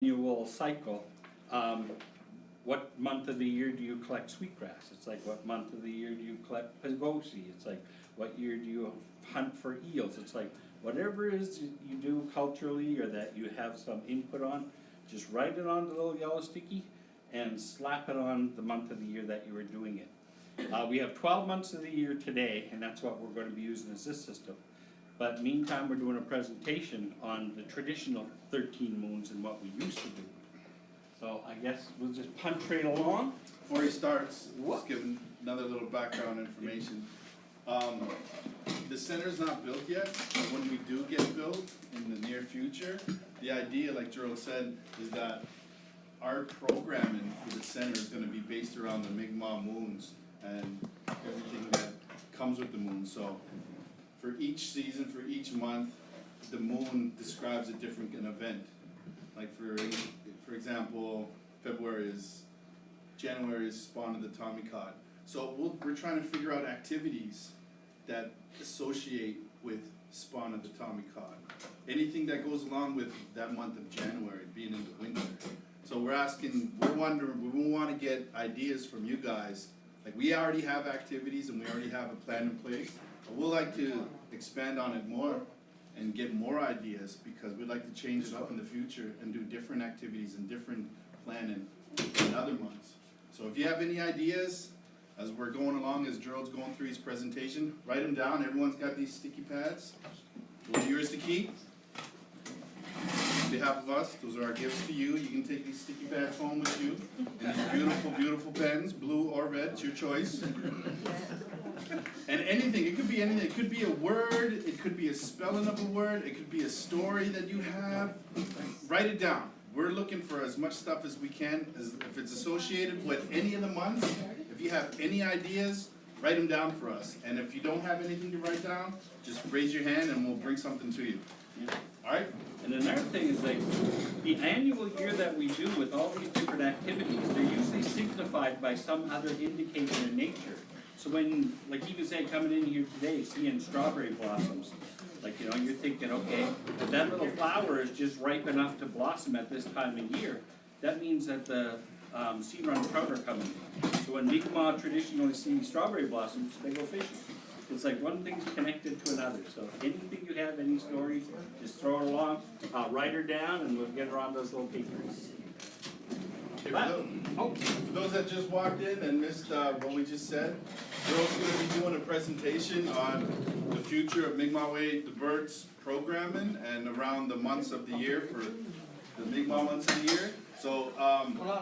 annual cycle. What month of the year do you collect sweetgrass? It's like, what month of the year do you collect pagosi? It's like, what year do you hunt for eels? It's like, whatever it is you do culturally or that you have some input on, just write it on the little yellow sticky and slap it on the month of the year that you were doing it. We have 12 months of the year today, and that's what we're going to be using as this system. But meantime, we're doing a presentation on the traditional 13 moons and what we used to do. So I guess we'll just punch right along. Before he starts, just give another little background information. The center's not built yet. When we do get built in the near future, the idea, like Gerald said, is that our programming for the center is going to be based around the Mi'kmaq moons and everything that comes with the moon. So for each season, for each month, the moon describes a different event. Like for example, January is spawn of the Tommy Cod. So we're trying to figure out activities that associate with spawn of the Tommy Cod. Anything that goes along with that month of January, being in the winter. So we're wondering, we want to get ideas from you guys. Like, we already have activities and we already have a plan in place, but we'd like to expand on it more and get more ideas, because we'd like to change it up in the future and do different activities and different planning in other months. So if you have any ideas, as we're going along, as Gerald's going through his presentation, write them down. Everyone's got these sticky pads. Those are yours to keep. On behalf of us, those are our gifts to you. You can take these sticky pads home with you. And these beautiful, beautiful pens, blue or red, it's your choice. And anything, it could be anything. It could be a word, it could be a spelling of a word, it could be a story that you have. Write it down. We're looking for as much stuff as we can, as if it's associated with any of the months. If you have any ideas, write them down for us. And if you don't have anything to write down, just raise your hand and we'll bring something to you. All right? And another thing is, like, the annual year that we do with all these different activities, they're usually signified by some other indicator in nature. So when, like he was saying, coming in here today, seeing strawberry blossoms, like, you know, you're thinking, okay, if that little flower is just ripe enough to blossom at this time of year, that means that the sea run trout are coming. So when Mi'kmaq traditionally see strawberry blossoms, they go fishing. It's like one thing's connected to another. So anything you have, any stories, just throw it along, write her down, and we'll get her on those little papers. For those that just walked in and missed what we just said, Gerald's going to be doing a presentation on the future of Mi'kmaq Way the Birds programming and around the months of the year for the Mi'kmaq months of the year. So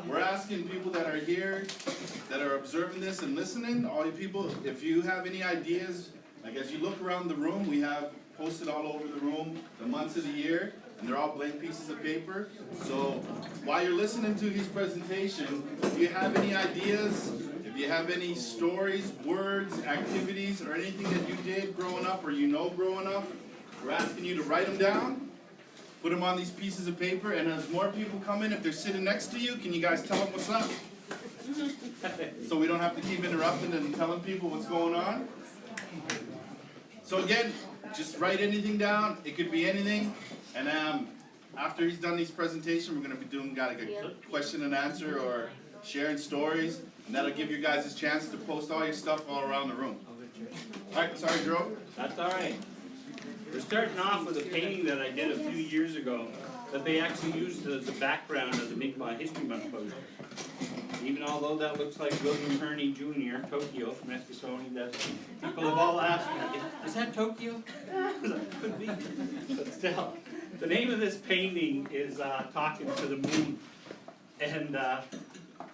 we're asking people that are here, that are observing this and listening, all you people, if you have any ideas, like as you look around the room, we have posted all over the room the months of the year, and they're all blank pieces of paper. So while you're listening to his presentation, if you have any ideas, if you have any stories, words, activities, or anything that you did growing up or you know growing up, we're asking you to write them down. Put them on these pieces of paper, and as more people come in, if they're sitting next to you, can you guys tell them what's up? So we don't have to keep interrupting and telling people what's going on. So again, just write anything down. It could be anything. And after he's done these presentations, we're going to be doing like a question and answer or sharing stories, and that'll give you guys a chance to post all your stuff all around the room. All right, sorry, Gerald. That's all right. We're starting off with a painting that I did a few years ago that they actually used as a background of the Mi'kmaq History Month poster. Even although that looks like William Herney Jr., Tokyo from Eskasoni, that people have all asked me, is that Tokyo? Could be. But still, the name of this painting is Talking to the Moon. And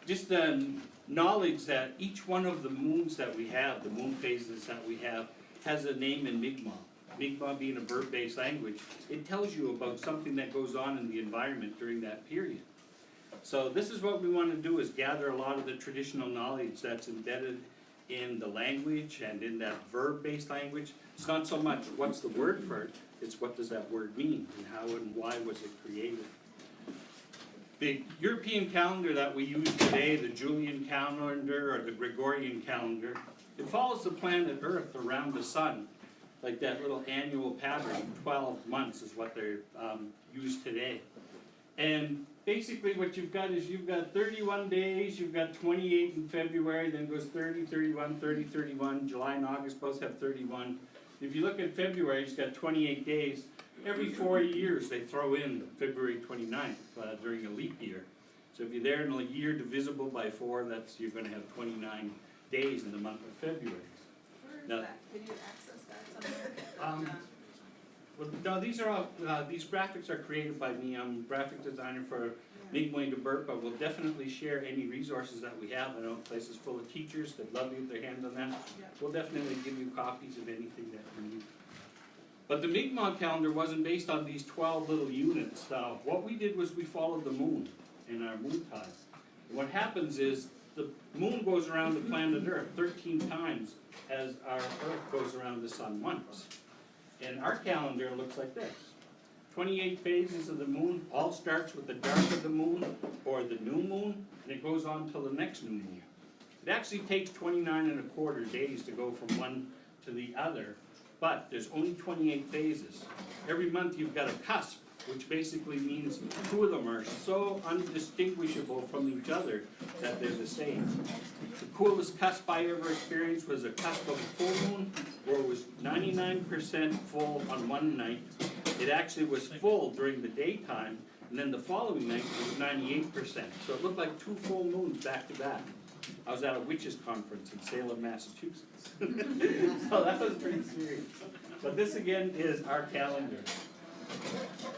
just the knowledge that each one of the moons that we have, the moon phases that we have, has a name in Mi'kmaq. Mi'kmaq being a verb-based language, it tells you about something that goes on in the environment during that period. So this is what we want to do, is gather a lot of the traditional knowledge that's embedded in the language and in that verb-based language. It's not so much what's the word for it, it's what does that word mean and how and why was it created. The European calendar that we use today, the Julian calendar or the Gregorian calendar, it follows the planet Earth around the sun. Like that little annual pattern, 12 months is what they're used today. And basically what you've got is you've got 31 days, you've got 28 in February, then goes 30, 31, 30, 31. July and August both have 31. If you look at February, it's got 28 days. Every 4 years they throw in February 29th during a leap year. So if you're there in a year divisible by 4, that's you're going to have 29 days in the month of February. Where is that? Can you access that somewhere? Well, no, these are all, these graphics are created by me. I'm a graphic designer for Mi'kmaq to Burke, but we'll definitely share any resources that we have. I know places full of teachers that love to get their hands on that. Yeah. We'll definitely give you copies of anything that you need. But the Mi'kmaq calendar wasn't based on these 12 little units. What we did was we followed the moon in our moon time. And what happens is the moon goes around the planet Earth 13 times as our Earth goes around the sun once. And our calendar looks like this. 28 phases of the moon, all starts with the dark of the moon or the new moon, and it goes on till the next new moon. It actually takes 29 1/4 days to go from one to the other, but there's only 28 phases. Every month you've got a cusp, which basically means 2 of them are so undistinguishable from each other that they're the same. The coolest cusp I ever experienced was a cusp of a full moon, where it was 99% full on one night. It actually was full during the daytime, and then the following night it was 98%. So it looked like 2 full moons back to back. I was at a witches conference in Salem, Massachusetts. So that was pretty serious. But this again is our calendar.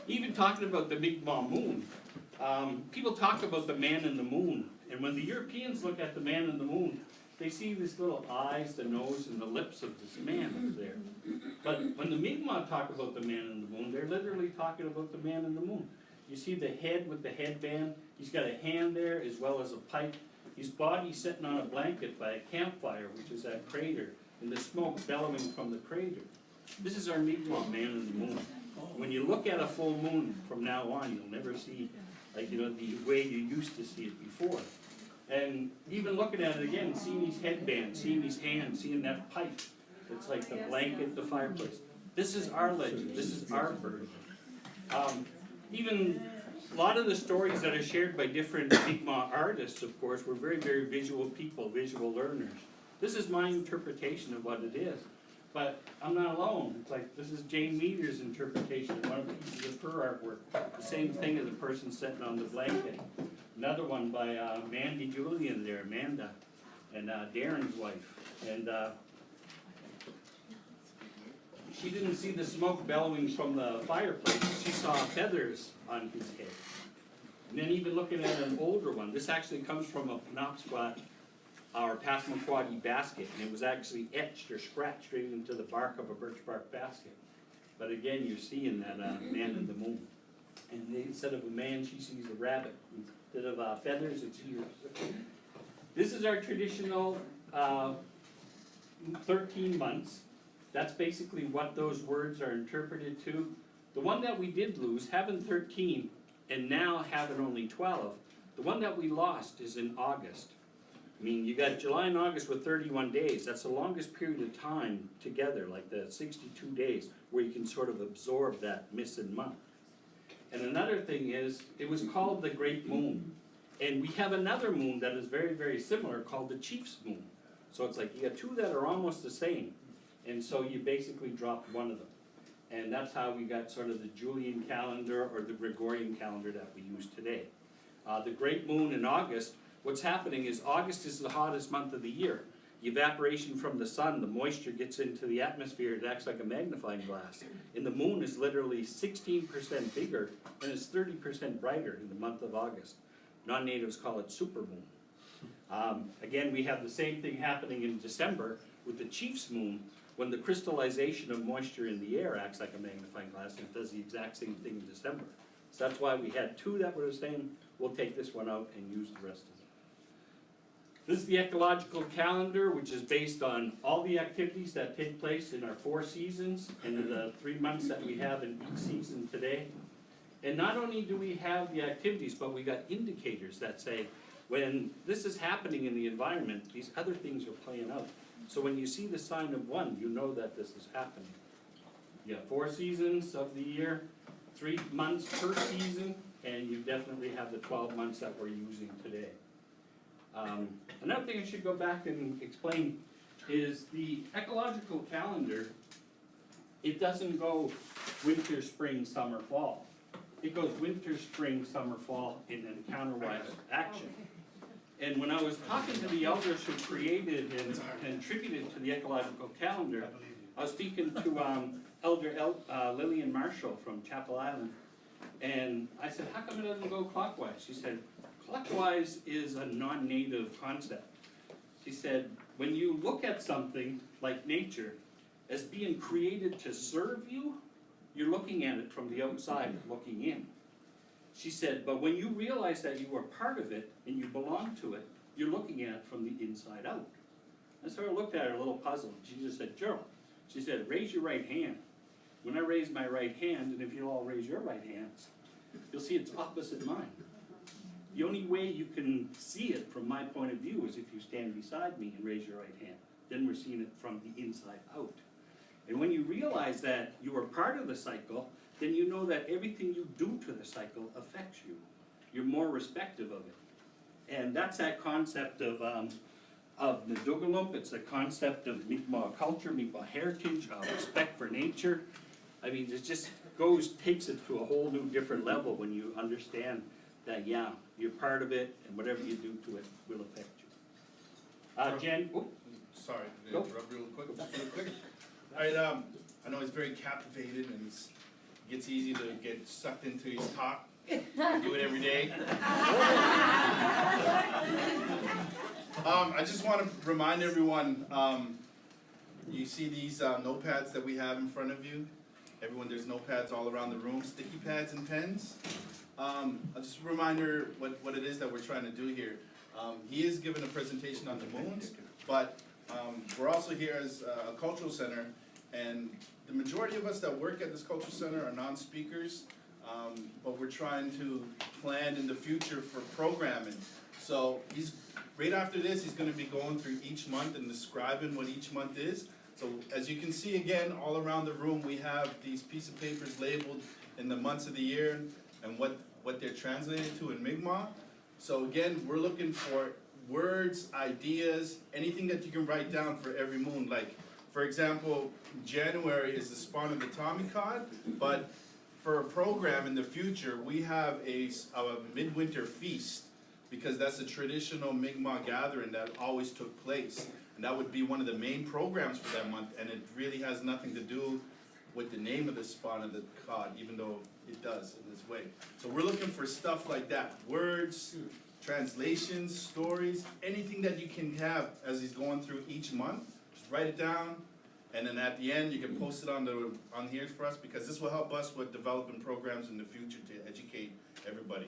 Even talking about the Mi'kmaq moon, people talk about the man in the moon, and when the Europeans look at the man in the moon, they see these little eyes, the nose, and the lips of this man up there. But when the Mi'kmaq talk about the man in the moon, they're literally talking about the man in the moon. You see the head with the headband, he's got a hand there as well as a pipe. His body's sitting on a blanket by a campfire, which is that crater, and the smoke bellowing from the crater. This is our Mi'kmaq man in the moon. When you look at a full moon from now on, you'll never see, like, you know, the way you used to see it before. And even looking at it again, seeing his headband, seeing his hand, seeing that pipe, it's like the blanket, the fireplace. This is our legend, this is our version. Even a lot of the stories that are shared by different Mi'kmaq artists, of course, were very, very visual people, visual learners. This is my interpretation of what it is. But I'm not alone. It's like, this is Jane Meader's interpretation of one of the pieces of her artwork. The same thing as the person sitting on the blanket. Another one by Mandy Julian there, Amanda, and Darren's wife. And she didn't see the smoke bellowing from the fireplace. She saw feathers on his head. And then even looking at an older one, this actually comes from a Penobscot or Passamaquoddy basket, and it was actually etched or scratched straight into the bark of a birch bark basket. But again, you're seeing that man in the moon. And instead of a man, she sees a rabbit. Instead of feathers, it's ears. This is our traditional 13 months. That's basically what those words are interpreted to. The one that we did lose, having 13, and now having only 12, the one that we lost is in August. I mean, you got July and August with 31 days. That's the longest period of time together, like the 62 days, where you can sort of absorb that missing month. And another thing is, it was called the Great Moon. And we have another moon that is very, very similar called the Chief's Moon. So it's like you got 2 that are almost the same. And so you basically dropped one of them. And that's how we got sort of the Julian calendar or the Gregorian calendar that we use today. The Great Moon in August, what's happening is August is the hottest month of the year. The evaporation from the sun, the moisture gets into the atmosphere, it acts like a magnifying glass. And the moon is literally 16% bigger and it's 30% brighter in the month of August. Non-natives call it supermoon. Again, we have the same thing happening in December with the Chief's Moon, when the crystallization of moisture in the air acts like a magnifying glass, and it does the exact same thing in December. So that's why we had 2 that were the same. We'll take this one out and use the rest of it. This is the ecological calendar, which is based on all the activities that take place in our 4 seasons and the 3 months that we have in each season today. And not only do we have the activities, but we got indicators that say, when this is happening in the environment, these other things are playing out. So when you see the sign of 1, you know that this is happening. You have 4 seasons of the year, 3 months per season, and you definitely have the 12 months that we're using today. Another thing I should go back and explain is the ecological calendar, it doesn't go winter, spring, summer, fall. It goes winter, spring, summer, fall in a counterwise action. And when I was talking to the elders who created and contributed to the ecological calendar, I was speaking to Elder Lillian Marshall from Chapel Island, and I said, how come it doesn't go clockwise? She said, clockwise is a non-native concept. She said, when you look at something like nature as being created to serve you, you're looking at it from the outside, looking in. She said, but when you realize that you are part of it and you belong to it, you're looking at it from the inside out. And so I looked at her a little puzzled. She just said, Gerald, she said, raise your right hand. When I raise my right hand, and if you all raise your right hands, you'll see it's opposite mine. The only way you can see it from my point of view is if you stand beside me and raise your right hand. Then we're seeing it from the inside out. And when you realize that you are part of the cycle, then you know that everything you do to the cycle affects you. You're more respective of it. And that's that concept of Nadugalump. It's the concept of Mi'kmaq culture, Mi'kmaq heritage, respect for nature. I mean, it just takes it to a whole new different level when you understand that, yeah, you're part of it, and whatever you do to it will affect you. Jen, oh, Sorry, to Go. interrupt real quick. Alright, I know he's very captivated and it gets easy to get sucked into his talk. I do it every day. I just want to remind everyone, you see these notepads that we have in front of you? Everyone, there's notepads all around the room, sticky pads and pens. I'll just a reminder what it is that we're trying to do here. He is giving a presentation on the moons, but we're also here as a cultural center, and the majority of us that work at this cultural center are non-speakers, but we're trying to plan in the future for programming. So right after this, he's going to be going through each month and describing what each month is. So as you can see again, all around the room, we have these pieces of papers labeled in the months of the year and what they're translated to in Mi'kmaq. So again, we're looking for words, ideas, anything that you can write down for every moon. Like, for example, January is the spawn of the Tommy cod, but for a program in the future, we have a midwinter feast, because that's a traditional Mi'kmaq gathering that always took place. And that would be one of the main programs for that month, and it really has nothing to do with the name of the spawn of the cod, even though it does in this way. So we're looking for stuff like that, words, translations, stories, anything that you can have as he's going through each month. Just write it down, and then at the end you can post it on here for us, because this will help us with developing programs in the future to educate everybody.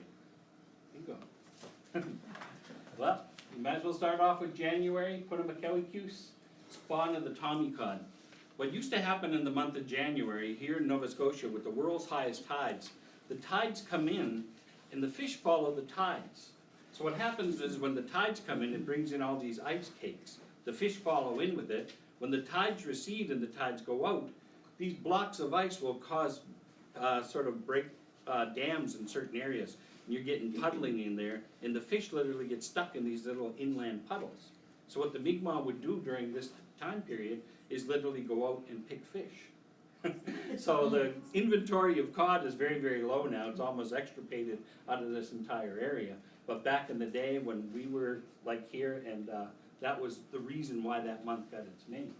There you go. Well, you might as well start off with January, put him a Kewikuse, spawn of the Tommy cod. What used to happen in the month of January here in Nova Scotia with the world's highest tides, the tides come in and the fish follow the tides. So what happens is when the tides come in, it brings in all these ice cakes. The fish follow in with it. When the tides recede and the tides go out, these blocks of ice will cause sort of break dams in certain areas. And you're getting puddling in there, and the fish literally get stuck in these little inland puddles. So what the Mi'kmaq would do during this time period is literally go out and pick fish. So the inventory of cod is very, very low now. It's almost extirpated out of this entire area. But back in the day when we were like here, and that was the reason why that month got its name.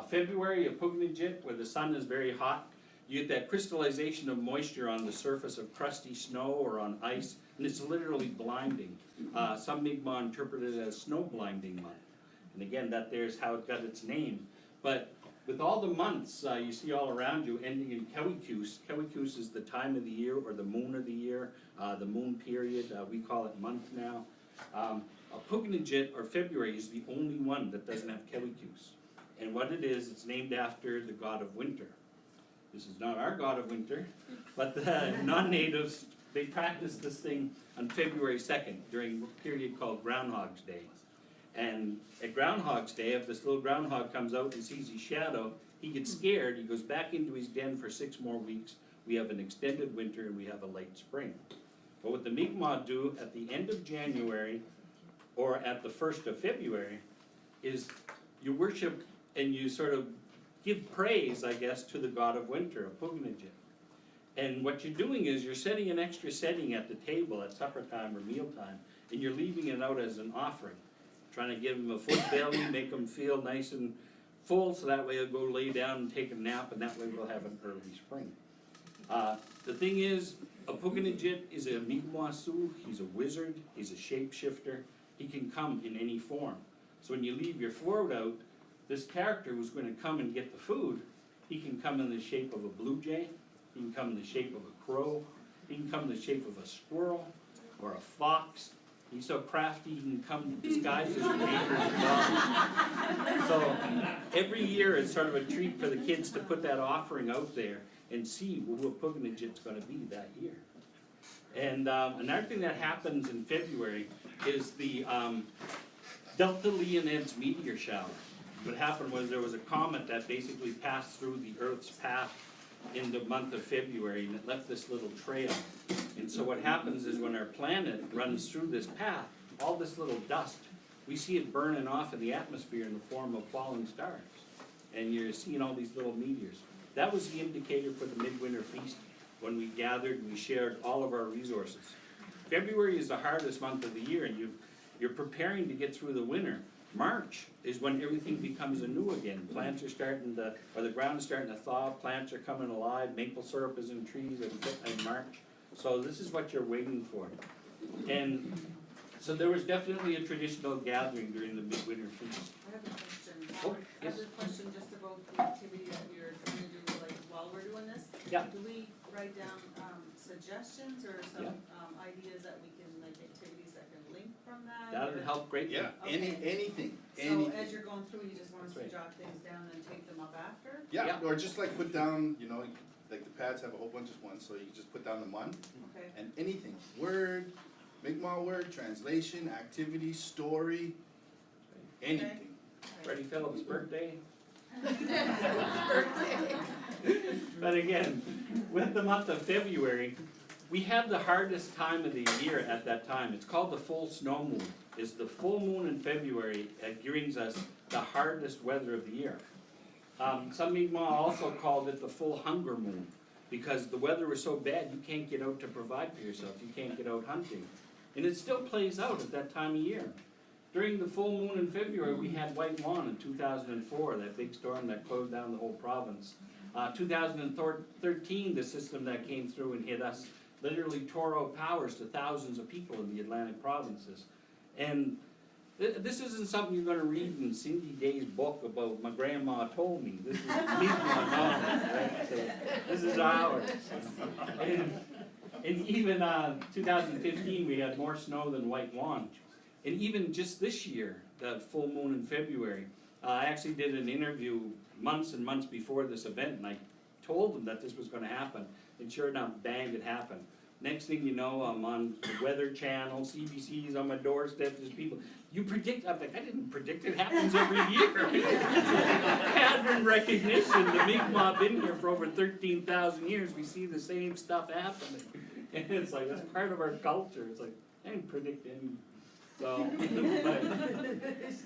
February, a Pugnajit, where the sun is very hot. You get that crystallization of moisture on the surface of crusty snow or on ice, and it's literally blinding. Some Mi'kmaq interpret it as snow blinding month. And again, that there's how it got its name. But with all the months you see all around you ending in Kewikuse, Kewikuse is the time of the year or the moon of the year, the moon period, we call it month now. A Pugnajit, or February, is the only one that doesn't have Kewikuse. And what it is, it's named after the god of winter. This is not our god of winter, but the non-natives, they practice this thing on February 2nd during a period called Groundhog's Day. And at Groundhog's Day, if this little groundhog comes out and sees his shadow, he gets scared, he goes back into his den for 6 more weeks. We have an extended winter and we have a late spring. But what the Mi'kmaq do at the end of January or at the 1st of February is you worship and you sort of give praise, I guess, to the god of winter, Pugnajit. And what you're doing is you're setting an extra setting at the table at supper time or mealtime, and you're leaving it out as an offering. Trying to give them a full belly, make them feel nice and full, so that way they'll go lay down and take a nap, and that way we'll have an early spring. The thing is, a Pugnajit is a Mi'kmaq Sioux. He's a wizard, he's a shapeshifter. He can come in any form. So when you leave your float out, this character who's going to come and get the food, he can come in the shape of a blue jay, he can come in the shape of a crow, he can come in the shape of a squirrel or a fox. He's so crafty, he can come disguised as your neighbor's dog. So every year it's sort of a treat for the kids to put that offering out there and see who a Pugnajit's going to be that year. And another thing that happens in February is the Delta Leonids meteor shower. What happened was there was a comet that basically passed through the Earth's path in the month of February, and it left this little trail. And so what happens is when our planet runs through this path, all this little dust, we see it burning off in the atmosphere in the form of falling stars. And you're seeing all these little meteors. That was the indicator for the midwinter feast when we gathered and we shared all of our resources. February is the hardest month of the year, and you're preparing to get through the winter. March is when everything becomes anew again. Plants are starting to, or the ground is starting to thaw, plants are coming alive, maple syrup is in trees in March. So this is what you're waiting for. And so there was definitely a traditional gathering during the midwinter feast. I have a question. Oh, I have yes. a question just about the activity that you're trying to do, like, while we're doing this. Yeah. Do we write down, suggestions or some, Yeah. Ideas that we can, like, activities that can link from that? That would or- help greatly. Yeah, Okay. anything. So as you're going through, you just want us That's to right. jot things down and take them up after? Yeah, Yeah. or just like put down, you know, like the pads have a whole bunch of ones, so you can just put down the month Okay. and anything. Word, Mi'kmaq word, translation, activity, story, anything. Freddie Phillips' birthday. But again, with the month of February, we have the hardest time of the year at that time. It's called the full snow moon. It's the full moon in February that brings us the hardest weather of the year. Some Mi'kmaq also called it the full hunger moon, because the weather was so bad you can't get out to provide for yourself. You can't get out hunting. And it still plays out at that time of year. During the full moon in February, we had White Lawn in 2004, that big storm that closed down the whole province. 2013, the system that came through and hit us literally tore out powers to thousands of people in the Atlantic provinces. And this isn't something you're going to read in Cindy Day's book about my grandma told me. This is Mi'kmaq knowledge, right? So this is ours. And even 2015, we had more snow than White Lawn. And even just this year, the full moon in February, I actually did an interview months and months before this event, and I told them that this was going to happen. And sure enough, bang, it happened. Next thing you know, I'm on the Weather Channel, CBC's on my doorstep, there's people, you predict, I'm like, I didn't predict, it happens every year. Pattern recognition, the Mi'kmaq been here for over 13,000 years, we see the same stuff happening. And it's like, that's part of our culture, it's like, I didn't predict anything. So,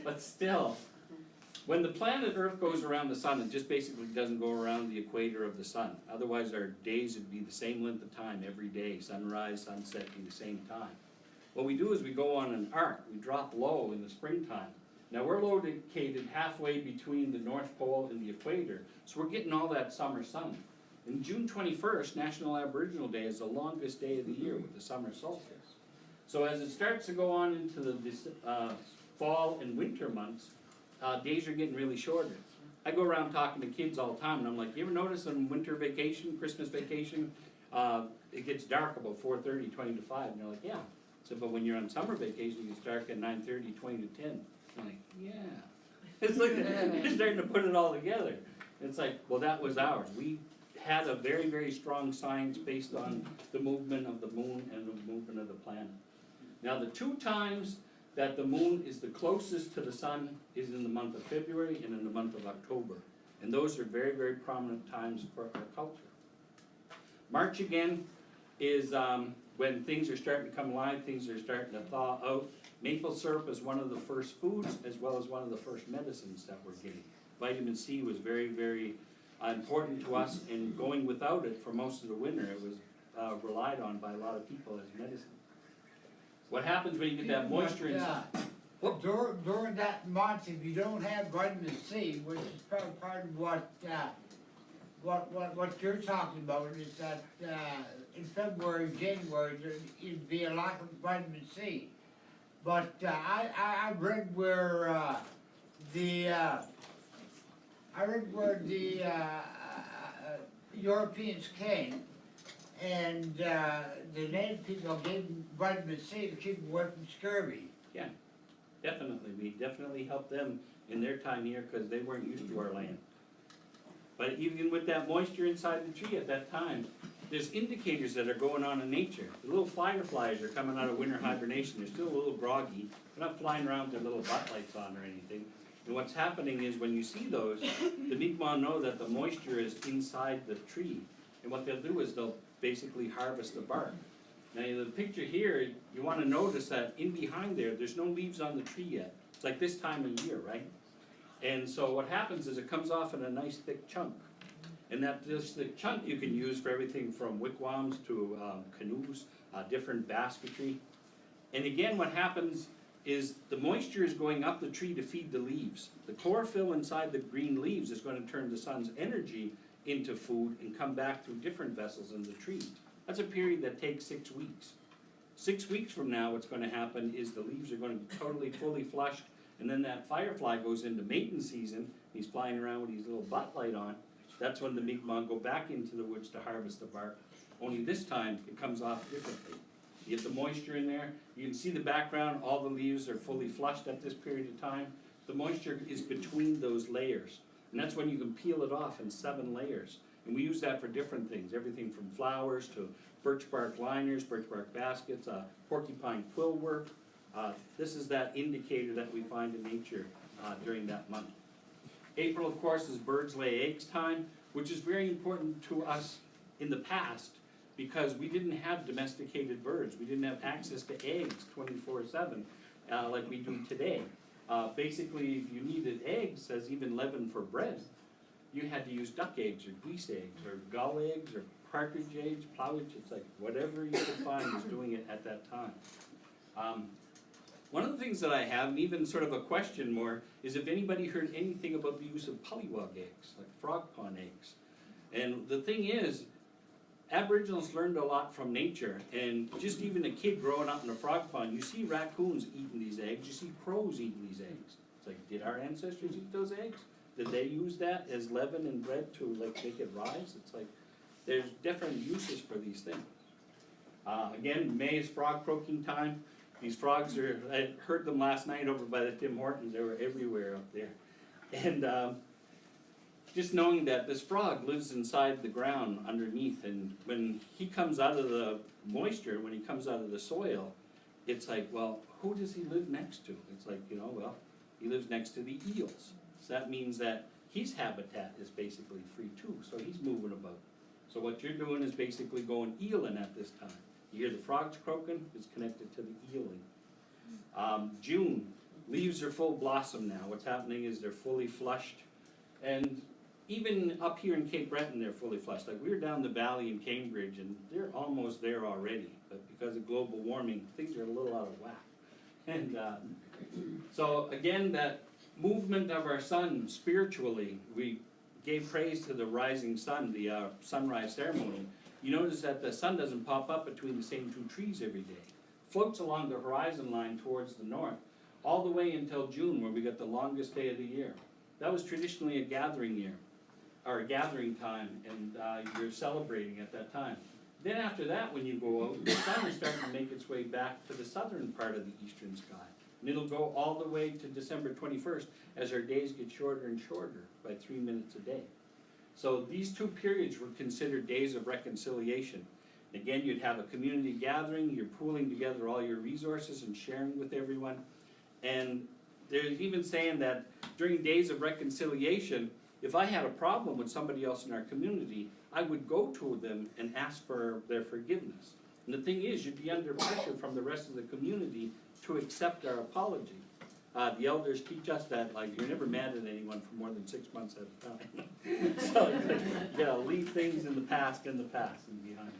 but still, when the planet Earth goes around the sun, it just basically doesn't go around the equator of the sun. Otherwise, our days would be the same length of time every day. Sunrise, sunset be the same time. What we do is we go on an arc. We drop low in the springtime. Now, we're located halfway between the North Pole and the equator, so we're getting all that summer sun. And June 21st, National Aboriginal Day, is the longest day of the year with the summer solstice. So as it starts to go on into the fall and winter months, days are getting really shorter. I go around talking to kids all the time, and I'm like, you ever notice on winter vacation, Christmas vacation, it gets dark about 4:30, 20 to 5, and they're like, yeah. So, but when you're on summer vacation, it gets dark at 9:30, 20 to 10. I'm like, yeah. It's like you're starting to put it all together. It's like, well, that was ours. We had a very, very strong science based on the movement of the moon and the movement of the planet. Now, the two times that the moon is the closest to the sun is in the month of February and in the month of October. And those are very, very prominent times for our culture. March again is when things are starting to come alive, things are starting to thaw out. Maple syrup is one of the first foods as well as one of the first medicines that we're getting. Vitamin C was very, very important to us, and going without it for most of the winter, it was relied on by a lot of people as medicine. What happens when you get that moisture inside? During that month, if you don't have vitamin C, which is part of what you're talking about, is that in February, January, there'd be a lack of vitamin C. But I read where the Europeans came, and the native people gave them vitamin C to keep them away from scurvy. Yeah, definitely. We definitely helped them in their time here because they weren't used to our land. But even with that moisture inside the tree at that time, there's indicators that are going on in nature. The little fireflies are coming out of winter hibernation. They're still a little groggy. They're not flying around with their little butt lights on or anything. And what's happening is when you see those, the Mi'kmaq know that the moisture is inside the tree. And what they'll do is they'll basically harvest the bark. Now the picture here, you want to notice that in behind there, there's no leaves on the tree yet. It's like this time of year, right? And so what happens is it comes off in a nice thick chunk. And this thick chunk you can use for everything from wigwams to canoes, different basketry. And again, what happens is the moisture is going up the tree to feed the leaves. The chlorophyll inside the green leaves is going to turn the sun's energy into food and come back through different vessels in the tree. That's a period that takes 6 weeks. 6 weeks from now, what's going to happen is the leaves are going to be totally, fully flushed, and then that firefly goes into mating season. He's flying around with his little butt light on. That's when the Mi'kmaq go back into the woods to harvest the bark. Only this time, it comes off differently. You get the moisture in there. You can see the background. All the leaves are fully flushed at this period of time. The moisture is between those layers. And that's when you can peel it off in 7 layers. And we use that for different things, everything from flowers to birch bark liners, birch bark baskets, porcupine quill work. This is that indicator that we find in nature during that month. April, of course, is birds lay eggs time, which is very important to us in the past because we didn't have domesticated birds. We didn't have access to eggs 24/7 like we do today. Basically, if you needed eggs as even leaven for bread, you had to use duck eggs or geese eggs or gull eggs or partridge eggs, plowage. It's like whatever you could find was doing it at that time. One of the things that I have, and even sort of a question more, is if anybody heard anything about the use of pollywog eggs, like frog pond eggs. And the thing is, Aboriginals learned a lot from nature, and just even a kid growing up in a frog pond, you see raccoons eating these eggs, you see crows eating these eggs. It's like, did our ancestors eat those eggs? Did they use that as leaven in bread to like make it rise? It's like, there's different uses for these things. Again, May is frog croaking time. These frogs are, I heard them last night over by the Tim Hortons, they were everywhere up there. And just knowing that this frog lives inside the ground underneath, and when he comes out of the moisture, when he comes out of the soil, it's like, well, who does he live next to? It's like, you know, well, he lives next to the eels. So that means that his habitat is basically free too, so he's moving about. So what you're doing is basically going eeling at this time. You hear the frogs croaking, it's connected to the eeling. June, leaves are full blossom now. What's happening is they're fully flushed. And even up here in Cape Breton, they're fully flushed. Like we were down the valley in Cambridge and they're almost there already. But because of global warming, things are a little out of whack. And so again, that movement of our sun spiritually, we gave praise to the rising sun, the sunrise ceremony. You notice that the sun doesn't pop up between the same 2 trees every day. It floats along the horizon line towards the north, all the way until June, where we get the longest day of the year. That was traditionally a gathering year, or a gathering time, and you're celebrating at that time. Then after that, when you go out, the sun is starting to make its way back to the southern part of the eastern sky. And it'll go all the way to December 21st as our days get shorter and shorter by 3 minutes a day. So these 2 periods were considered days of reconciliation. Again, you'd have a community gathering, you're pooling together all your resources and sharing with everyone. And there's even saying that during days of reconciliation, if I had a problem with somebody else in our community, I would go to them and ask for their forgiveness. And the thing is, you'd be under pressure from the rest of the community to accept our apology. The elders teach us that, like, you're never mad at anyone for more than 6 months at a time. So, it's like, you gotta leave things in the past and behind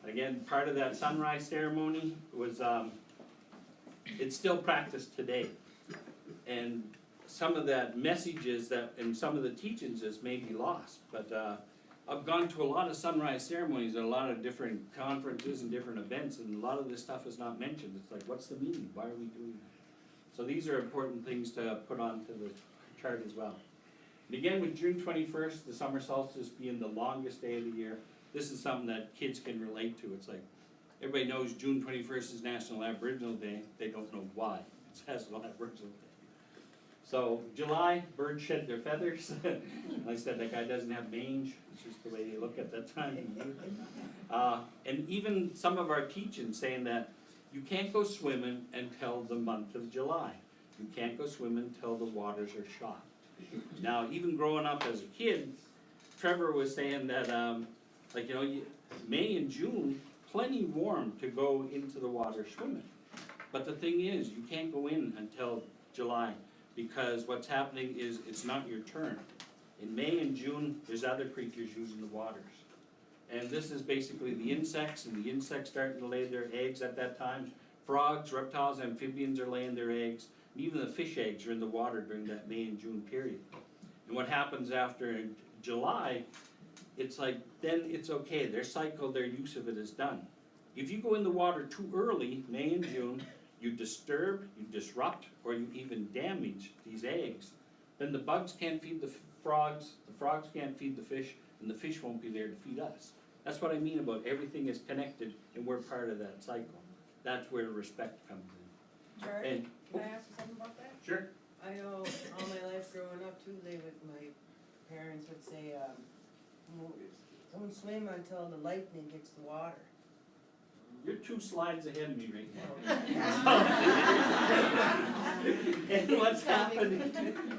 you. Again, part of that sunrise ceremony was, it's still practiced today. And some of that messages that, and some of the teachings is maybe lost, but, I've gone to a lot of sunrise ceremonies at a lot of different conferences and different events, and a lot of this stuff is not mentioned. It's like, what's the meaning? Why are we doing that? So these are important things to put onto the chart as well. And again, with June 21st, the summer solstice being the longest day of the year, this is something that kids can relate to. It's like, everybody knows June 21st is National Aboriginal Day. They don't know why it's National Aboriginal Day. So July, birds shed their feathers. Like I said, that guy doesn't have mange. It's just the way they look at that time. And even some of our teachings saying that you can't go swimming until the month of July. You can't go swimming until the waters are shot. Now, even growing up as a kid, Trevor was saying that, like, you know, May and June, plenty warm to go into the water swimming. But the thing is, you can't go in until July, because what's happening is it's not your turn. In May and June, there's other creatures using the waters. And this is basically the insects, and the insects starting to lay their eggs at that time. Frogs, reptiles, amphibians are laying their eggs. And even the fish eggs are in the water during that May and June period. And what happens after July, it's like, then it's okay. Their cycle, their use of it is done. If you go in the water too early, May and June, you disturb, you disrupt, or you even damage these eggs, then the bugs can't feed the frogs can't feed the fish, and the fish won't be there to feed us. That's what I mean about everything is connected, and we're part of that cycle. That's where respect comes in. Jared, And, can I ask you something about that? sure. I know all my life growing up too, my parents would say, don't swim until the lightning hits the water. You're 2 slides ahead of me right now. And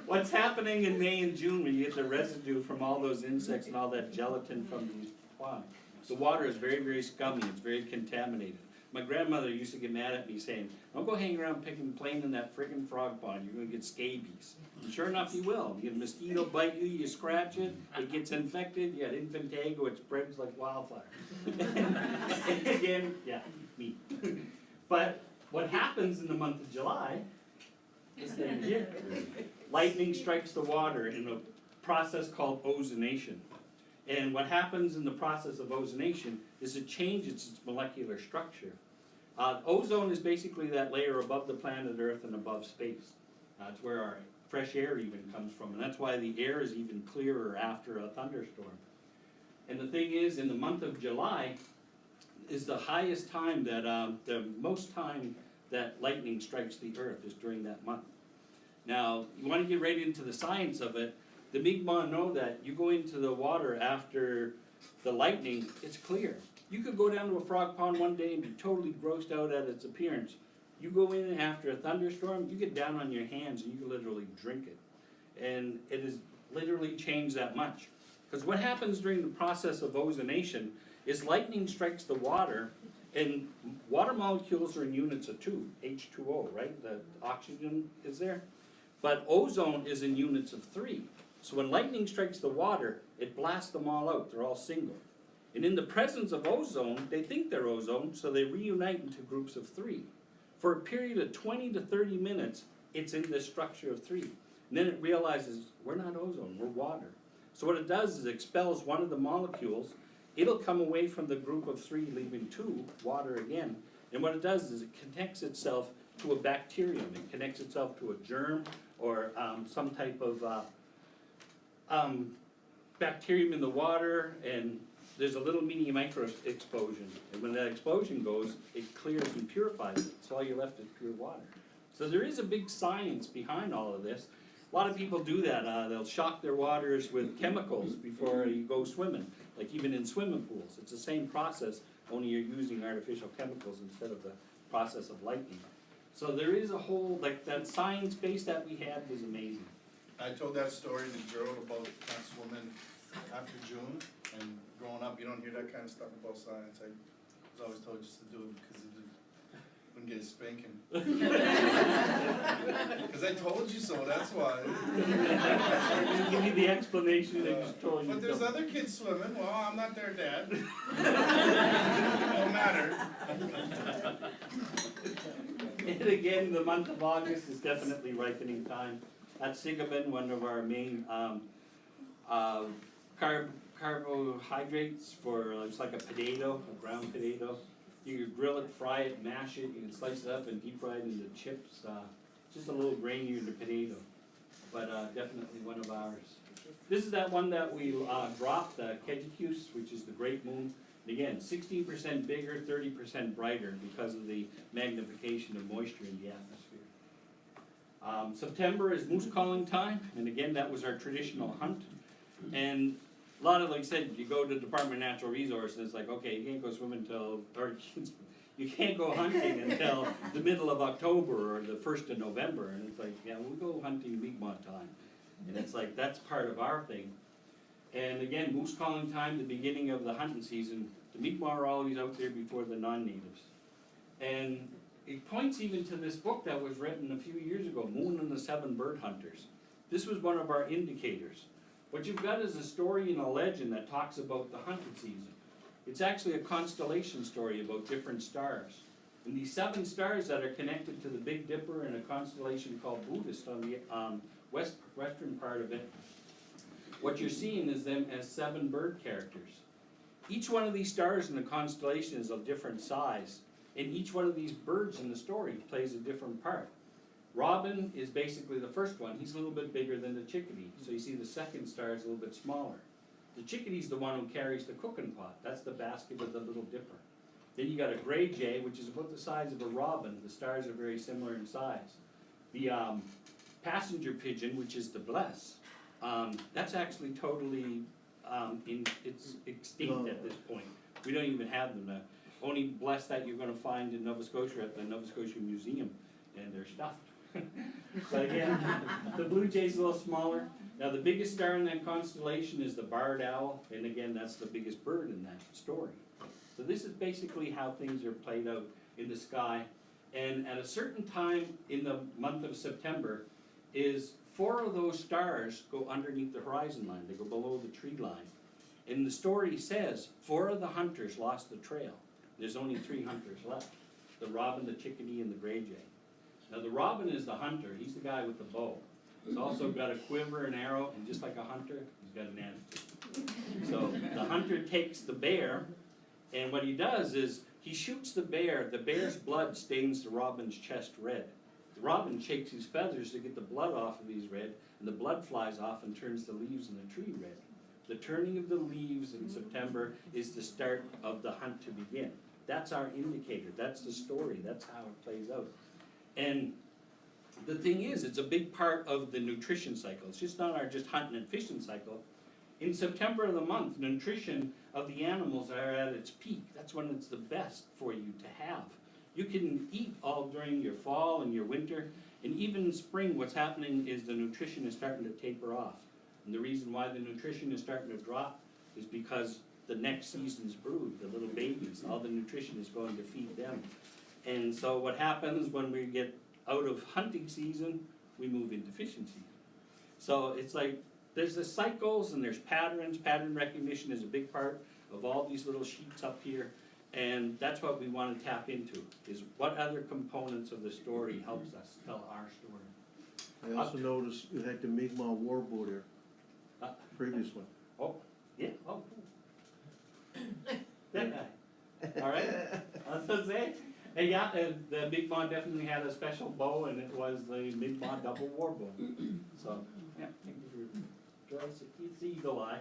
what's happening in May and June when you get the residue from all those insects and all that gelatin from these ponds? The water is very, very scummy, it's very contaminated. My grandmother used to get mad at me saying, don't go hang around playing in that friggin' frog pond, you're gonna get scabies. And sure enough, you will. You get a mosquito bite you, you scratch it, it gets infected, you got infantago, it spreads like wildfire. And again, yeah, me. But what happens in the month of July is that here, lightning strikes the water in a process called ozonation. And what happens in the process of ozonation is it changes its molecular structure. Ozone is basically that layer above the planet Earth and above space. That's where our fresh air even comes from, and that's why the air is even clearer after a thunderstorm. And the thing is, in the month of July is the highest time that, the most time that lightning strikes the Earth is during that month. Now, you want to get right into the science of it. The Mi'kmaq know that you go into the water after the lightning, it's clear. You could go down to a frog pond one day and be totally grossed out at its appearance. You go in after a thunderstorm, you get down on your hands and you can literally drink it. And it has literally changed that much. Because what happens during the process of ozonation is lightning strikes the water, and water molecules are in units of 2, H2O, right? The oxygen is there. But ozone is in units of 3. So when lightning strikes the water, it blasts them all out. They're all single. And in the presence of ozone, they think they're ozone, so they reunite into groups of 3. For a period of 20 to 30 minutes, it's in this structure of 3. And then it realizes, we're not ozone, we're water. So what it does is it expels one of the molecules. It'll come away from the group of 3, leaving 2, water again. And what it does is it connects itself to a bacterium. It connects itself to a germ or some type of bacterium in the water, and there's a little mini micro explosion. And when that explosion goes, it clears and purifies it. So all you're left is pure water. So there is a big science behind all of this. A lot of people do that. They'll shock their waters with chemicals before you go swimming. Like even in swimming pools, it's the same process, only you're using artificial chemicals instead of the process of lightning. So there is a whole, like that science base that we had was amazing. I told that story to Gerald about not swimming after June, and growing up, you don't hear that kind of stuff about science. was always told just to do it because it wouldn't get a spanking. Because I told you so, that's why. Didn't give me the explanation, they just told you. But there's so. other kids swimming, well, I'm not their dad. Don't matter. And again, the month of August is definitely ripening time. At Sigabin, one of our main carbohydrates for, it's like a potato, a ground potato. You can grill it, fry it, mash it, you can slice it up and deep fry it into chips. Just a little grainier than a potato, but definitely one of ours. This is that one that we dropped, the Kejicuse, which is the great moon. Again, 16% bigger, 30% brighter because of the magnification of moisture in the atmosphere. September is moose calling time, and again, that was our traditional hunt. And a lot of, like I said, you go to Department of Natural Resources, and it's like, okay, you can't go swimming until, or you can't go hunting until the middle of October or the 1st of November. And it's like, yeah, we'll go hunting Mi'kmaq time. And it's like, that's part of our thing. And again, moose calling time, the beginning of the hunting season, the Mi'kmaq are always out there before the non-natives. And it points even to this book that was written a few years ago, Moon and the Seven Bird Hunters. This was one of our indicators. What you've got is a story and a legend that talks about the hunting season. It's actually a constellation story about different stars. And these 7 stars that are connected to the Big Dipper and a constellation called Buddhist on the western part of it, what you're seeing is them as 7 bird characters. Each one of these stars in the constellation is of different size, and each one of these birds in the story plays a different part. Robin is basically the first one. He's a little bit bigger than the chickadee, so you see the second star is a little bit smaller. The chickadee's the one who carries the cooking pot. That's the basket of the Little Dipper. Then you got a gray jay, which is about the size of a robin. The stars are very similar in size. The passenger pigeon, which is the bless, that's actually totally it's extinct at this point. We don't even have them. The only bless that you're going to find in Nova Scotia at the Nova Scotia Museum, and they're stuffed. But again, the blue jay's a little smaller. Now the biggest star in that constellation is the barred owl, and again, that's the biggest bird in that story. So this is basically how things are played out in the sky. And at a certain time in the month of September, is 4 of those stars go underneath the horizon line. They go below the tree line. And the story says 4 of the hunters lost the trail. There's only 3 hunters left. The robin, the chickadee, and the gray jay. Now the robin is the hunter. He's the guy with the bow. He's also got a quiver and arrow, and just like a hunter, he's got an attitude. So the hunter takes the bear, and what he does is he shoots the bear. The bear's blood stains the robin's chest red. The robin shakes his feathers to get the blood off of these red, and the blood flies off and turns the leaves in the tree red. The turning of the leaves in September is the start of the hunt to begin. That's our indicator. That's the story. That's how it plays out. And the thing is, it's a big part of the nutrition cycle. It's just not our just hunting and fishing cycle. In September of the month, nutrition of the animals are at its peak. That's when it's the best for you to have. You can eat all during your fall and your winter, and even in spring, what's happening is the nutrition is starting to taper off. And the reason why the nutrition is starting to drop is because the next season's brood, the little babies, all the nutrition is going to feed them. And so what happens when we get out of hunting season, we move into fishing season. So it's like, there's the cycles and there's patterns. Pattern recognition is a big part of all these little sheets up here. And that's what we want to tap into, is what other components of the story helps us tell our story. I also noticed you had the Mi'kmaq war bow there, previous one. Oh, yeah, oh, cool. That guy. All right, I was gonna say, hey, yeah, the Mi'kmaq definitely had a special bow, and it was the Mi'kmaq double war bow. So, yeah, thank you for Joyce, it's eagle eye.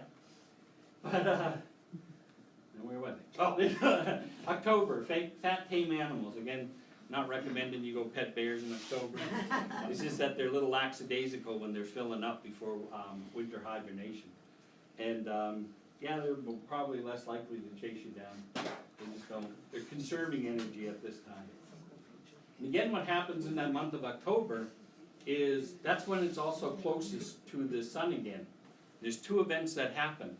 But, and where was it? Oh, October, fat tame animals. Again, not recommending you go pet bears in October. It's just that they're a little lackadaisical when they're filling up before winter hibernation. And yeah, they're probably less likely to chase you down. They just don't, they're conserving energy at this time. And again, what happens in that month of October is that's when it's also closest to the sun again. There's 2 events that happen.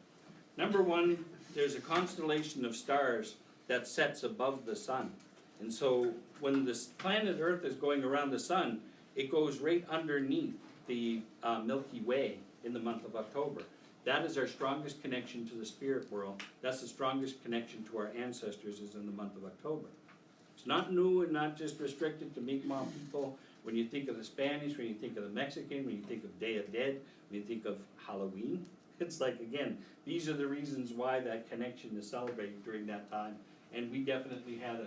Number one, there's a constellation of stars that sets above the sun. And so when this planet Earth is going around the sun, it goes right underneath the Milky Way in the month of October. That is our strongest connection to the spirit world. That's the strongest connection to our ancestors, is in the month of October. It's not new and not just restricted to Mi'kmaq people. When you think of the Spanish, when you think of the Mexican, when you think of Day of Dead, when you think of Halloween, it's like, again, these are the reasons why that connection is celebrated during that time. And we definitely had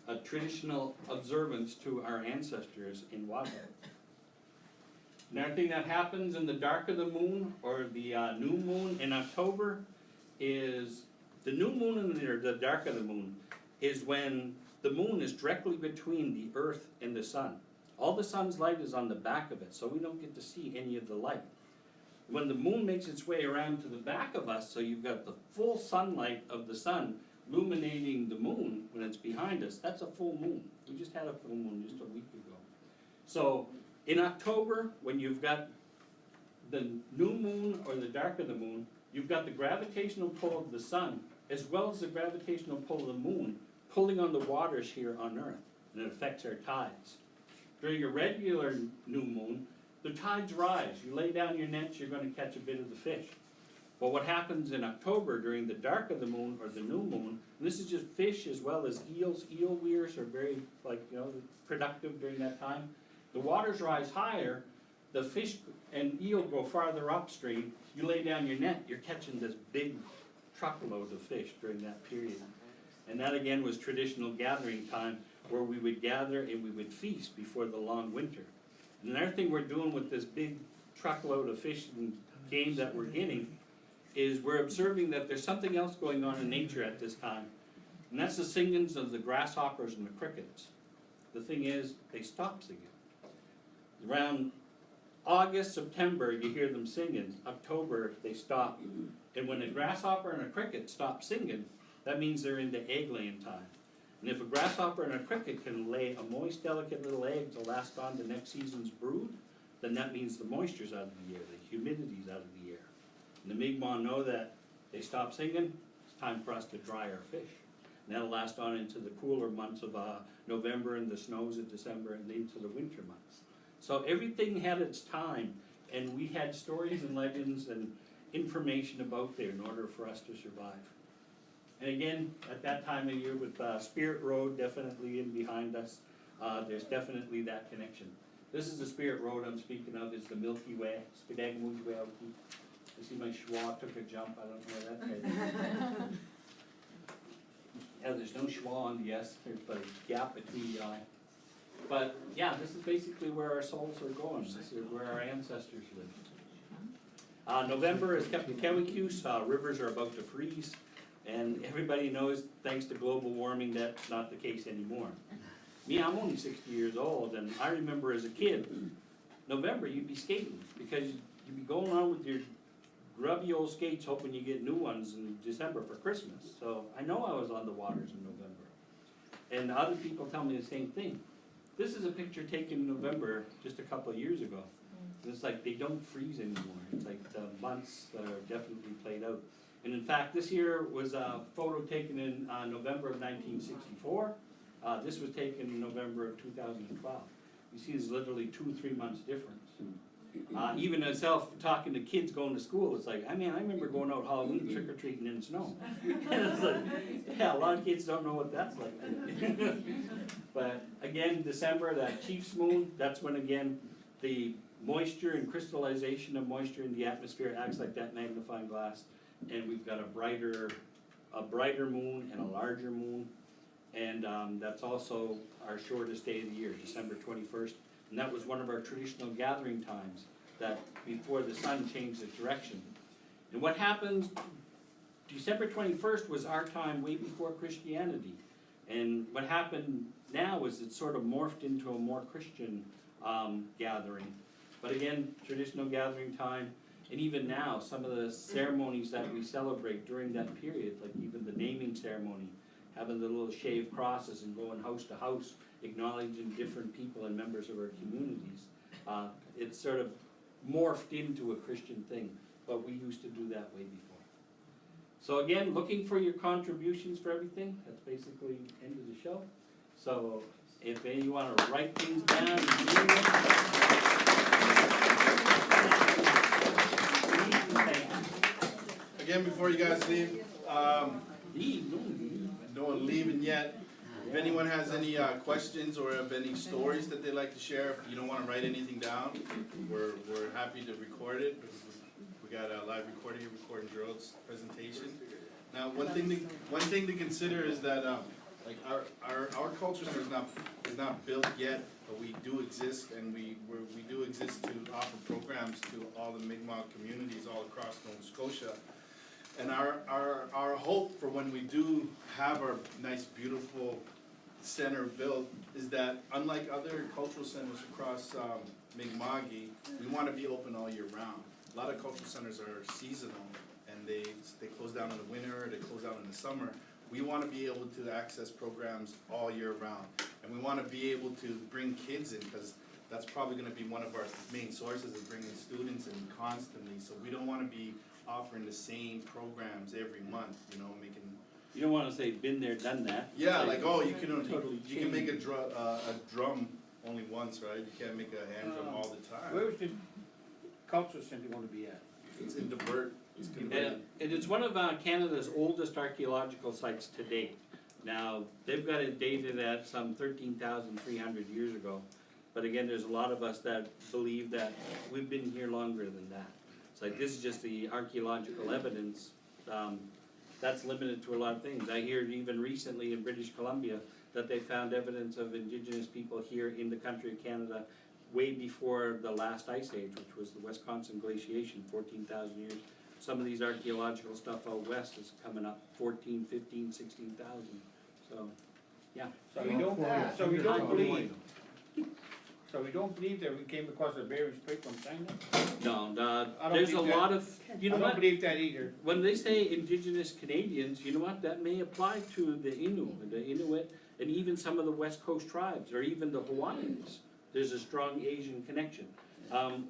a traditional observance to our ancestors in Wada. Another thing that happens in the dark of the moon, or the new moon in October, is the new moon and the dark of the moon is when the moon is directly between the earth and the sun. All the sun's light is on the back of it, so we don't get to see any of the light. When the moon makes its way around to the back of us, so you've got the full sunlight of the sun illuminating the moon when it's behind us, that's a full moon. We just had a full moon just a week ago. So in October, when you've got the new moon or the dark of the moon, you've got the gravitational pull of the sun as well as the gravitational pull of the moon pulling on the waters here on Earth, and it affects our tides. During a regular new moon, the tides rise. You lay down your nets, you're going to catch a bit of the fish. But what happens in October during the dark of the moon or the new moon, and this is just fish as well as eels. Eel weirs are very, productive during that time. The waters rise higher, the fish and eel go farther upstream. You lay down your net, you're catching this big truckload of fish during that period. And that again was traditional gathering time, where we would gather and we would feast before the long winter. And another thing we're doing with this big truckload of fish and game that we're getting is we're observing that there's something else going on in nature at this time. And that's the singings of the grasshoppers and the crickets. The thing is, they stop singing. Around August, September, you hear them singing. October, they stop. And when a grasshopper and a cricket stop singing, that means they're into egg-laying time. And if a grasshopper and a cricket can lay a moist, delicate little egg to last on to next season's brood, then that means the moisture's out of the air, the humidity's out of the air. And the Mi'kmaq know that they stop singing, it's time for us to dry our fish. And that'll last on into the cooler months of November and the snows of December and into the winter months. So everything had its time, and we had stories and legends and information about there in order for us to survive. And again, at that time of year with Spirit Road definitely in behind us, there's definitely that connection. This is the Spirit Road I'm speaking of, is the Milky Way. I see my schwa took a jump, I don't know where that came. Yeah, there's no schwa on the S, there's a gap between the I. But yeah, this is basically where our souls are going. This is where our ancestors lived. November is Kepikewikuse, rivers are about to freeze. And everybody knows, thanks to global warming, that's not the case anymore. Me, I'm only 60 years old, and I remember as a kid, November you'd be skating, because you'd be going on with your grubby old skates hoping you get new ones in December for Christmas. So I know I was on the waters in November. And other people tell me the same thing. This is a picture taken in November just a couple of years ago. And it's like they don't freeze anymore. It's like the months that are definitely played out. And in fact, this year was a photo taken in November of 1964. This was taken in November of 2012. You see there's literally 2-3 months difference. Even myself talking to kids going to school, it's like, I remember going out Halloween trick-or-treating in the snow. And it's like, yeah, a lot of kids don't know what that's like. But again, December, that Chief's moon, that's when again, the moisture and crystallization of moisture in the atmosphere acts like that magnifying glass. And we've got a brighter moon and a larger moon. And that's also our shortest day of the year, December 21st. And that was one of our traditional gathering times, that before the sun changed its direction. And what happens, December 21st was our time way before Christianity. And what happened now is it sort of morphed into a more Christian gathering. But again, traditional gathering time. And even now, some of the ceremonies that we celebrate during that period, like even the naming ceremony, having the little shaved crosses and going house to house, acknowledging different people and members of our communities. It's sort of morphed into a Christian thing, but we used to do that way before. So again, looking for your contributions for everything, that's basically the end of the show. So if any you wanna write things down and do Again, before you guys leave, them. no one leaving yet. If anyone has any questions or have any stories that they'd like to share, if you don't wanna write anything down, we're happy to record it, because we got a live recording here recording Gerald's presentation. Now, one thing to consider is that, like, our culture center is not built yet, but we do exist, and we do exist to offer programs to all the Mi'kmaq communities all across Nova Scotia. And our hope for when we do have our nice, beautiful center built is that, unlike other cultural centers across Mi'kmaq, we want to be open all year round. A lot of cultural centers are seasonal, and they close down in the winter, they close down in the summer. We want to be able to access programs all year round, and we want to be able to bring kids in, because that's probably going to be one of our main sources of bringing students in constantly. So we don't want to be offering the same programs every month, you know, making. You don't wanna say been there, done that. Yeah, like, oh, you can make a drum only once, right? You can't make a hand drum all the time. Where's the cultural center gonna be at? It's in Divert. It's converted. And it's one of Canada's oldest archaeological sites to date. Now, they've got it dated at some 13,300 years ago. But again, there's a lot of us that believe that we've been here longer than that. It's like, this is just the archaeological evidence. That's limited to a lot of things. I hear even recently in British Columbia that they found evidence of Indigenous people here in the country of Canada way before the last ice age, which was the Wisconsin glaciation, 14,000 years. Some of these archaeological stuff out west is coming up 14, 15, 16,000. So, yeah. So we don't believe that we came across a Bering Strait from China? No, I don't there's a think that- lot of, you know I what? don't believe that either. When they say Indigenous Canadians, you know what, that may apply to the Inuit, and even some of the West Coast tribes, or even the Hawaiians. There's a strong Asian connection.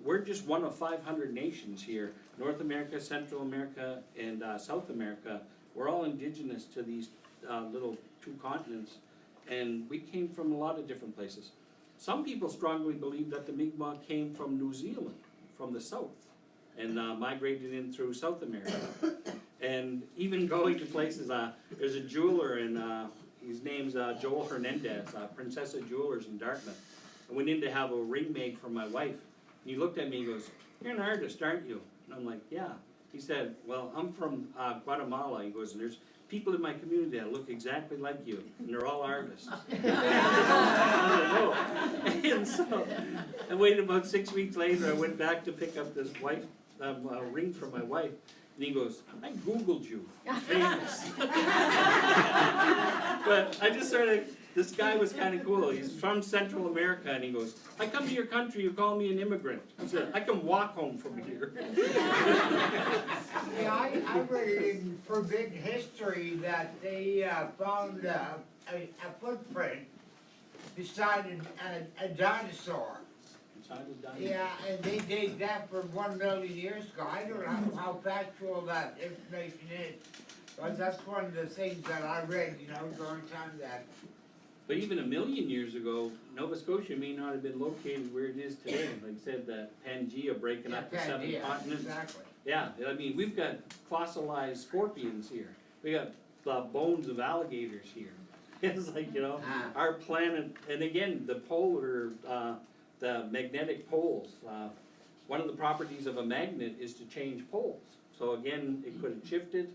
We're just one of 500 nations here, North America, Central America, and South America. We're all indigenous to these little two continents, and we came from a lot of different places. Some people strongly believe that the Mi'kmaq came from New Zealand, from the south, and migrated in through South America. And even going to places, there's a jeweler, and his name's Joel Hernandez, Princessa Jewelers in Dartmouth. I went in to have a ring made for my wife, and he looked at me and goes, "You're an artist, aren't you?" And I'm like, "Yeah." He said, "Well, I'm from Guatemala." He goes, "And there's people in my community that look exactly like you, and they're all artists." And so, I waited about 6 weeks later, I went back to pick up this ring for my wife, and he goes, "I Googled you, famous." But I just this guy was kind of cool. He's from Central America, and he goes, "I come to your country, you call me an immigrant." I said, "I can walk home from here." Yeah, I read in Forbidden History that they found a footprint beside a dinosaur. Yeah, and they date that from 1 million years ago. I don't know how factual that information is, but that's one of the things that I read, you know, during time that. But even 1 million years ago, Nova Scotia may not have been located where it is today. Like I said, that Pangea breaking up the 7 continents. Exactly. Yeah, I mean, we've got fossilized scorpions here. We got bones of alligators here. It's like, you know, our planet, and again, the polar, the magnetic poles. One of the properties of a magnet is to change poles. So again, it could have shifted.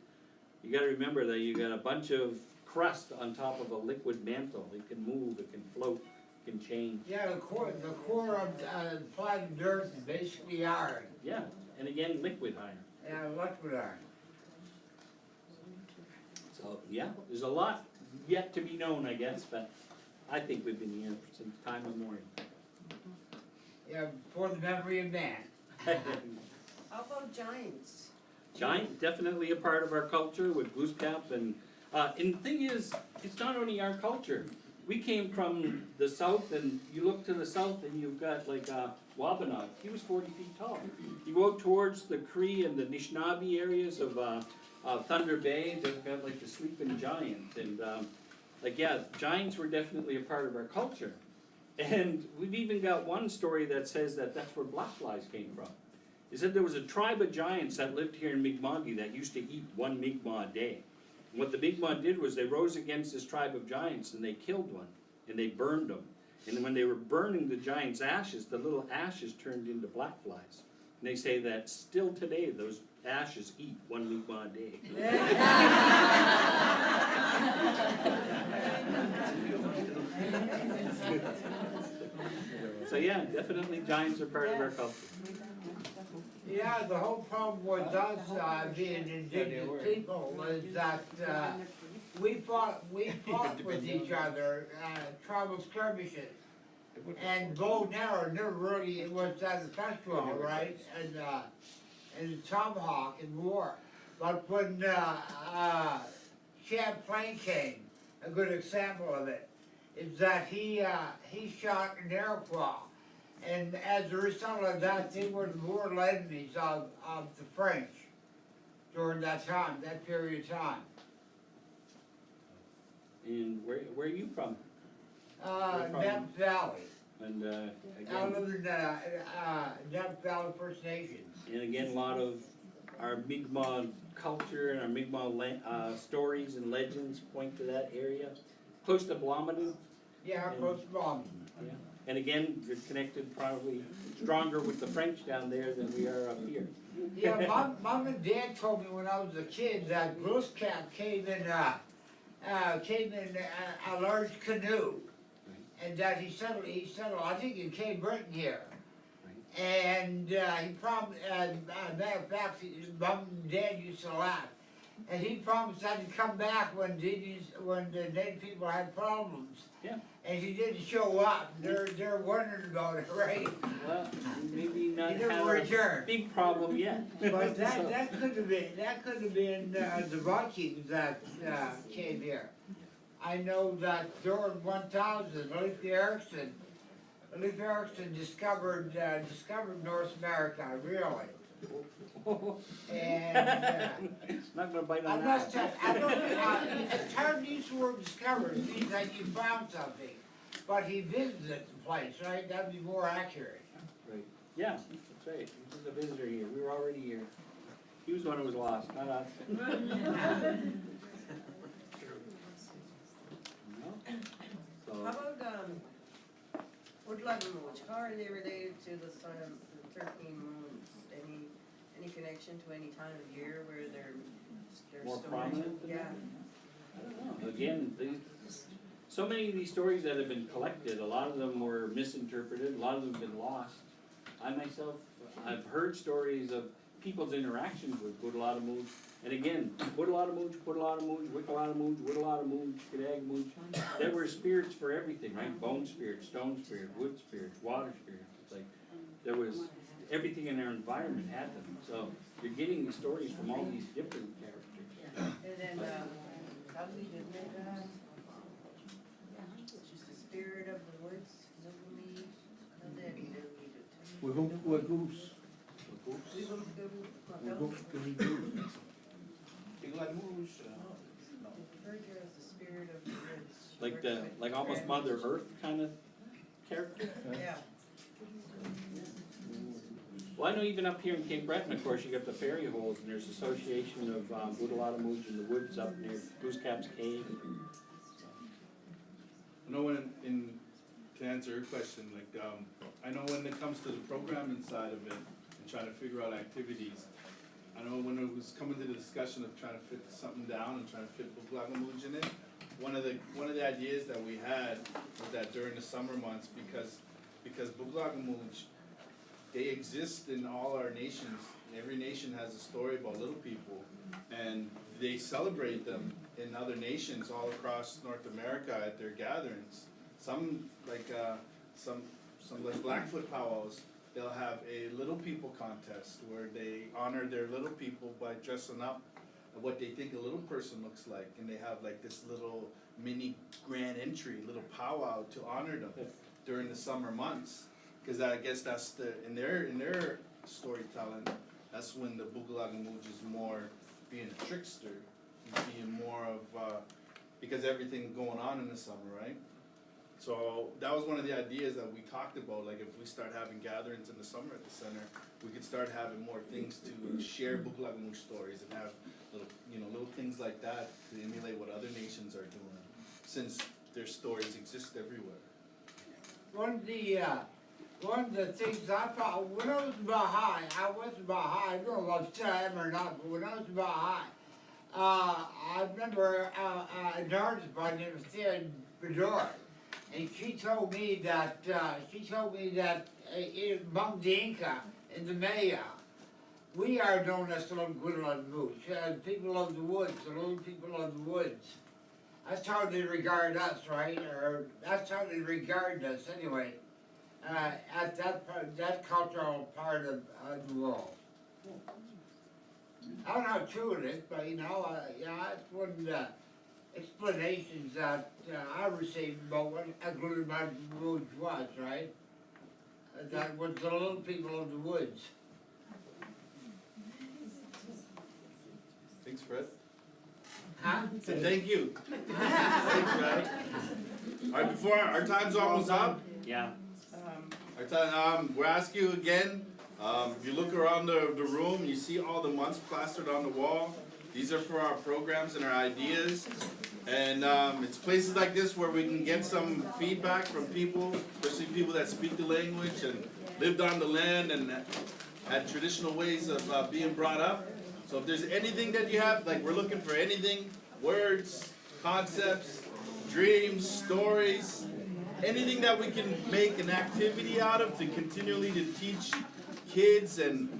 You gotta remember that you got a bunch of crust on top of a liquid mantle. It can move, it can float, it can change. Yeah, the core of planet Earth is basically iron. Yeah, and again, liquid iron. Yeah, liquid iron. So, yeah, there's a lot yet to be known, I guess, but I think we've been here since time immemorial. Yeah, for the memory of man. How about giants? Giant, definitely a part of our culture with Glooskap, and the thing is, it's not only our culture. We came from the south, and you look to the south and you've got like Wabanog. He was 40 feet tall. You go out towards the Cree and the Anishinaabe areas of Thunder Bay, they've got like the sleeping giant, and, giants were definitely a part of our culture. And we've even got one story that says that that's where black flies came from. He said there was a tribe of giants that lived here in Mi'kmaq that used to eat one Mi'kmaq a day. And what the Mi'kmaq did was they rose against this tribe of giants and they killed one, and they burned them. And when they were burning the giant's ashes, the little ashes turned into black flies. And they say that still today, those ashes eat one Mi'kmaq a day. So yeah, definitely giants are part of our culture. Yeah, the whole problem with us, being indigenous people is that, we fought with each other, tribal skirmishes. And Gould never really, it was at the festival, right, and the tomahawk in war. But when, Champlain came, a good example of it, is that he shot an Iroquois. And as a result of that, they were the mortal enemies of the French during that time, that period of time. And where are you from? Nep Valley. And I again, live in Nep Valley First Nation. and again, a lot of our Mi'kmaq culture and our Mi'kmaq stories and legends point to that area. Close to Blomidon. Yeah, close to Boston. Yeah. And again, you're connected probably stronger with the French down there than we are up here. Yeah, mom and dad told me when I was a kid that Glooskap came in a large canoe, and that he settled, I think in Cape Breton here. And he promised, matter of fact, mom and dad used to laugh. And he promised that he'd come back when the native people had problems. Yeah. And he didn't show up. They're wondering about it, right? Well, maybe not He never have a returned. big problem yet. But So- that could have been the Vikings that came here. I know that during 1000, Leif Erikson discovered North America, really. And Not gonna bite I on must that. have, it's hard to use the word discovered, it means that you found something. But he visited the place, right? That'd be more accurate. Right. Yeah, that's right. He was a visitor here. We were already here. He was the one who was lost, not us. No? So, How about, woodland moons, how are they related to the sun, the 13 moons? Any connection to any time of year where they're More stories? prominent than Yeah. I don't know. Again, so many of these stories that have been collected, a lot of them were misinterpreted, a lot of them have been lost. I myself, I've heard stories of people's interactions with Woodaladamuj, and again, Woodaladamuj, Wickaladamuj, Woodaladamuj, Skadag-muj. There were spirits for everything, right? Bone spirit, stone spirit, wood spirits, water spirits. It's like there was everything in our environment had them. So you're getting these stories from all these different characters. And then, how do we do that? Just the spirit of the woods, Zoomy, and then We're goose. referred to as the spirit of the woods. Like almost Mother Earth kind of character. Yeah. Well, I know even up here in Cape Breton, of course, you got the fairy holes, and there's association of Woodaladamuj in the woods up near Glooskap's Cave. I know to answer your question, like, I know when it comes to the programming side of it and trying to figure out activities, I know when it was coming to the discussion of trying to fit something down and trying to fit Woodaladamuj in it, one of the ideas that we had was that during the summer months, because Woodaladamuj, they exist in all our nations. Every nation has a story about little people, and they celebrate them in other nations all across North America at their gatherings. Some like Blackfoot powwows, they'll have a little people contest where they honor their little people by dressing up what they think a little person looks like, and they have like this little mini grand entry, little powwow to honor them during the summer months. Because I guess that's in their storytelling, that's when the Woodaladamuj is more being a trickster, he's being more of, because everything going on in the summer, right? So that was one of the ideas that we talked about, like if we start having gatherings in the summer at the center, we could start having more things to share Buklaganoush stories and have little things like that to emulate what other nations are doing, since their stories exist everywhere. One of the things I thought, when I was Baha'i, I don't know if I still am or not, but when I was Baha'i, I remember an artist by the name of Thea Bedore, and she told me that among the Inca in the Maya, we are known as the Lunar, people of the woods, the little people of the woods. That's how they regard us, right? Or that's how they regard us anyway. At that cultural part of the world. I don't know how true it is, but it's one of the explanations that I received about what Ecological was, right? That was the little people of the woods. Thanks, Fred. Huh? And thank you. Thanks, Fred. Alright, before our time's almost up. Yeah. Our time, we'll ask you again. If you look around the room, you see all the months plastered on the wall. These are for our programs and our ideas. And it's places like this where we can get some feedback from people, especially people that speak the language and lived on the land and had traditional ways of being brought up. So if there's anything that you have, like we're looking for anything, words, concepts, dreams, stories, anything that we can make an activity out of to continually to teach kids and